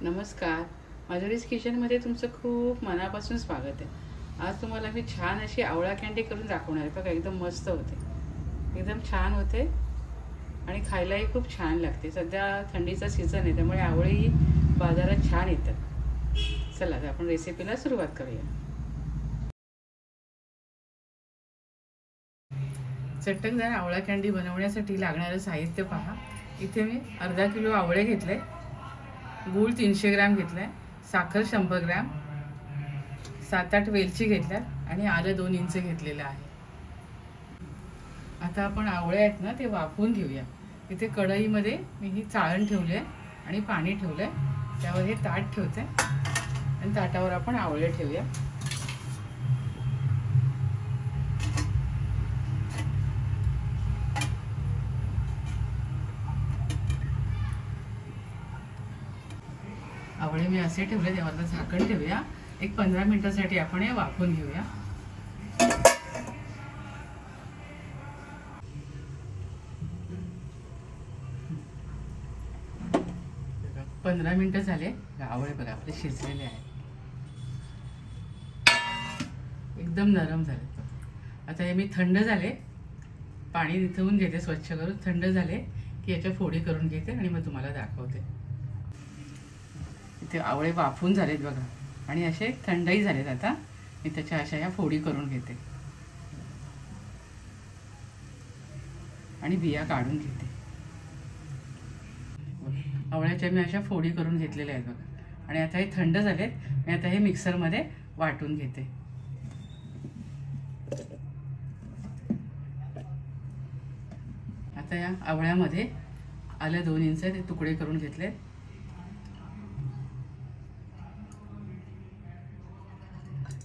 नमस्कार, माधुरीज किचनमध्ये तुमचं खूप मनापासून स्वागत आहे। आज तुम्हाला मी छान अशी आवळा कँडी करून दाखवणार आहे। बघा, एकदम मस्त होते, एकदम छान होते आणि खायलाही खूप छान लागते। सध्या थंडीचा सीझन आहे, त्यामुळे आवळेही बाजारात छान येतात। चला तर आपण रेसिपीला सुरुवात करूया। चटकदार आवळा कँडी बनवण्यासाठी लागणारं साहित्य पहा। इथे मी अर्धा किलो आवळे घेतले, गूळ 300 ग्रॅम घेतलाय, साखर 100 ग्रॅम, 7-8 वेलची घेतल्या आणि आलं 2 इंच घेतलेलं आहे। आता आपण आवळे आहेत ना ते वाफवून घेऊया। इथे कढईमध्ये मी ही चाळण ठेवली आहे आणि पाणी ठेवलंय, त्यावर हे ताट ठेवते आणि ताटावर आपण आवळे ठेवूया। आवळे मी असे ठेवले, त्यावर झाकण ठेवूया। एक 15 मिनिटांसाठी आपण हे वाफवून घेऊया। 15 मिनिटं झाले, आवळे बघा आपले शिजलेले आहेत, एकदम नरम झाले। आता हे मी थंड झाले, पाणी निथळून घेते स्वच्छ करून। थंड झाले की याच्या फोडी करून घेते आणि मग तुम्हाला दाखवते। इथे आवळे वाफून झालेत बघा आणि असे थंडही झालेत। आता मी त्याच्या अशा या फोडी करून घेते आणि बिया काढून घेते। आवळ्याच्या मी अशा फोडी करून घेतलेल्या आहेत बघा आणि आता हे थंड झालेत। मी आता हे मिक्सरमध्ये वाटून घेते। आता या आवळ्यामध्ये आलं 2 इंच ते तुकडे करून घेतले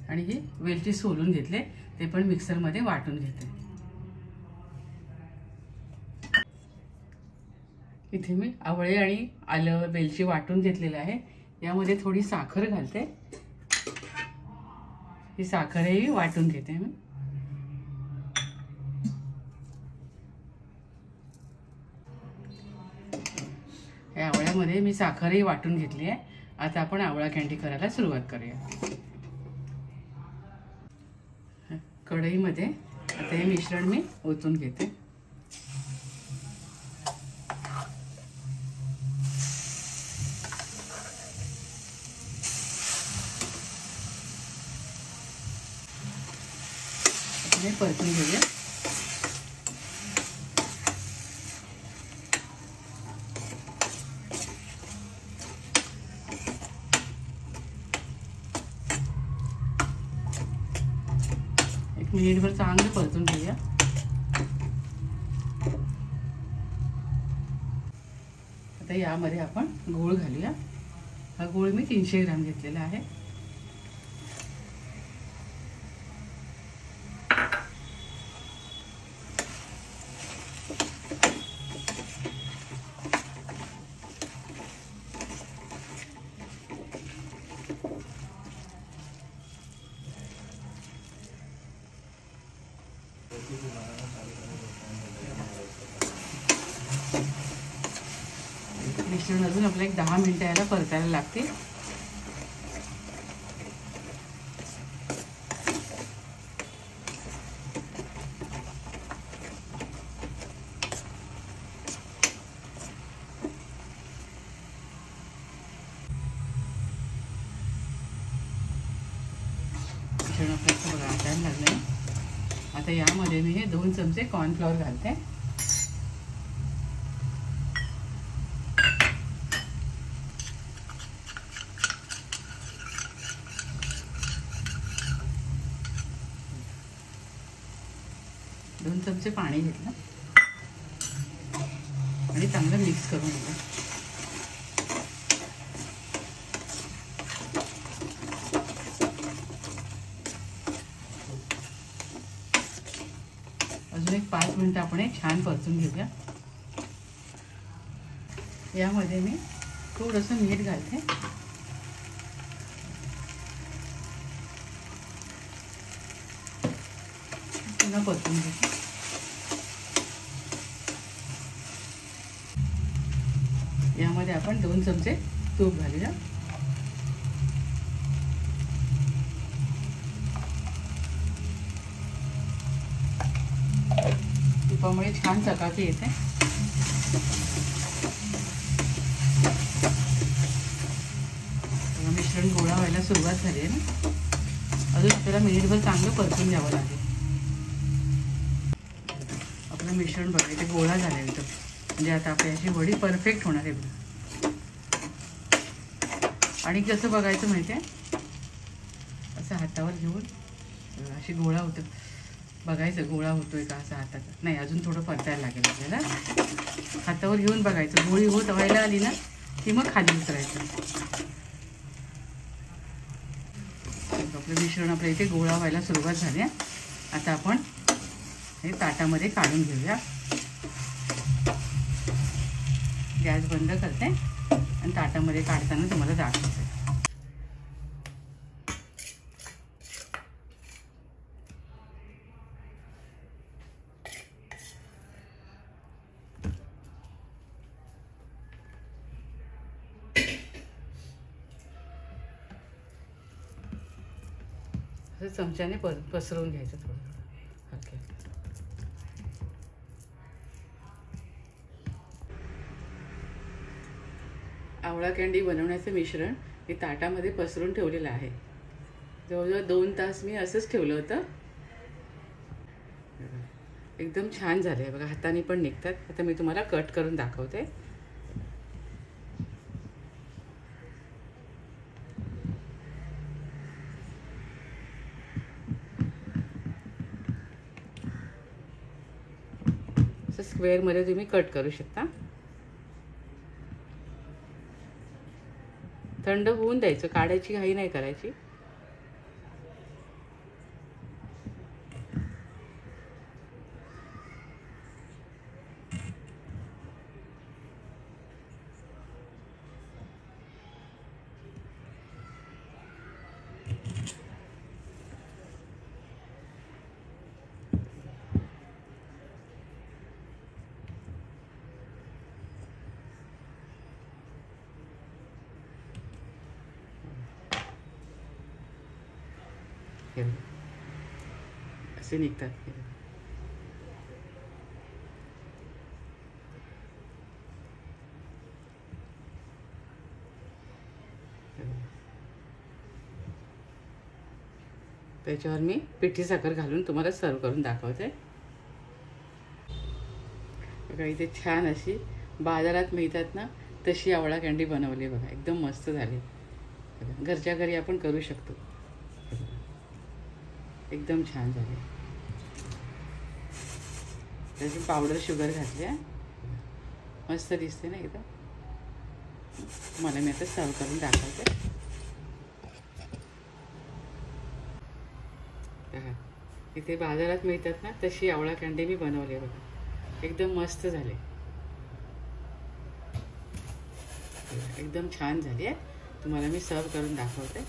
आणि ही वेलची सोलून घेतले, ते पण मिक्सरमध्ये वाटून घेते। इथे मी आवळे आणि आलं वेलची वाटून घेतलेलं आहे। यामध्ये थोडी साखर घालते, ही साखरही वाटून घेते मी। या आवळ्यामध्ये मी साखरही वाटून घेतली आहे। आता आपण आवळा कँडी करायला सुरुवात करूया। कढईमध्ये आता हे मिश्रण मी ओतून घेते। हे परतून घेऊया। एक मिनिटभर चांगलं परतून घेऊया। आता यामध्ये आपण गूळ घालूया। हा गूळ मी 300 ग्रॅम घेतलेला आहे। मिश्रण अजून आपल्याला एक 10 मिनिटं याला परतायला लागते। मिश्रण आपल्याला परतायला लागलंय। आता यामध्ये मी हे 2 चमचे कॉर्नफ्लॉवर घालते। दोन चमचे पाणी घेतलं आणि चांगलं मिक्स करून घेतलं। अजून एक 5 मिनिटं आपण हे छान परतून घेऊया। यामध्ये मी थोडंसं मीठ घालते, पुन्हा परतून घेते। यामध्ये आपण 2 चमचे तूप घालूया. तुपामुळे छान चकाकी येते. मिश्रण गोळा व्हायला सुरुवात झाली आहे ना. अजून आपल्याला मिनिटभर चांगलं परतून घ्यावं लागेल. आपलं मिश्रण बघा इथे गोळा झाला एकदम. म्हणजे आता आपली अशी वडी परफेक्ट होणार आहे. आणि कसं बघायचं माहिती आहे, असं हातावर घेऊन अशी गोळा होतं बघायचं. गोळा होतोय का असं हाताचा. नाही, अजून थोडं परतायला लागेल आपल्याला. हातावर घेऊन बघायचं. गोळी होत व्हायला आली ना की मग खाली उतरायचं. आपलं मिश्रण आपल्या इथे गोळा व्हायला सुरुवात झाली आहे. आता आपण हे ताटामध्ये काढून घेऊया. गॅस बंद करते आणि ताटामध्ये काढताना तुम्हाला दाखवते. असं चमच्याने पसरवून घ्यायचं थोडं. ओके. आवळा कँडी बनवण्याचं मिश्रण मी ताटामध्ये पसरून ठेवलेलं आहे. जवळजवळ 2 तास मी असंच ठेवलं होतं. एकदम छान झालं आहे बघा. हाताने पण निघतात. आता मी तुम्हाला कट करून दाखवते. स्क्वेअर मध्ये तुम्ही कट करू शकता. थंड होऊन द्यायचं. काढायची घाई नाही करायची. असे निघतात. त्याच्यावर मी पिठी साखर घालून तुम्हाला सर्व करून दाखवते. बघा इथे छान अशी बाजारात मिळतात ना तशी आवळा कँडी बनवली बघा. एकदम मस्त झाली. घरच्या घरी आपण करू शकतो. एकदम छान झाली. त्याची पावडर शुगर घातली आहे. मस्त दिसते ना एकदम. मला मी आता सर्व करून दाखवते. इथे बाजारात मिळतात ना तशी आवळा कँडी मी बनवली बघा. एकदम मस्त झाले. एकदम छान झाली आहे. तुम्हाला मी सर्व करून दाखवते.